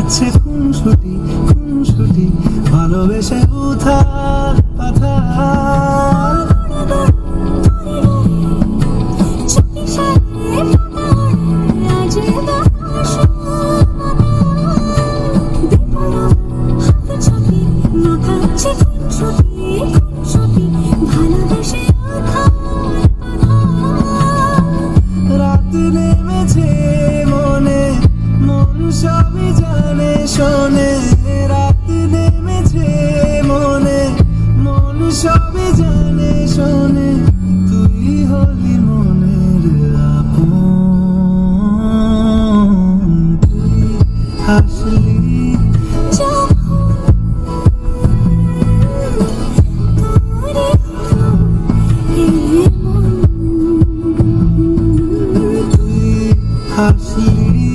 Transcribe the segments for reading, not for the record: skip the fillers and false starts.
যাচ্ছে খুনসুটি খুনসুটি ভালোবেসে উথাল পাথাল। রাত নেমেছে মনে মন সবই জানে শোনে, রাত নেমেছে মনে মন সবই জানে শোনে, তুই হলি মনের আপন। তুই হাসলি হাসলি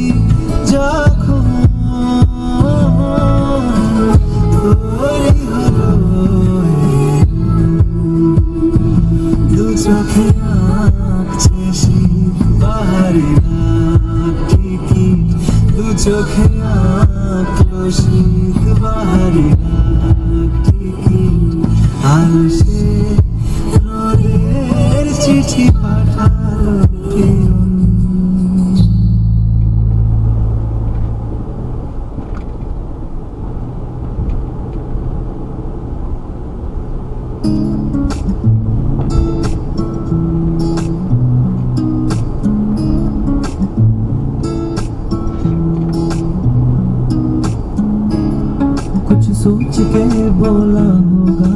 যখন তোরই হলো দু চোখে আঁকছে শীত বাহারি রাত টিকিট, দু চোখে আঁকলো শীত বাহারি রাত টিকিট, আর সে রোদের চিঠি পাঠালো প্রিয়ন। कुछ सोच के बोला होगा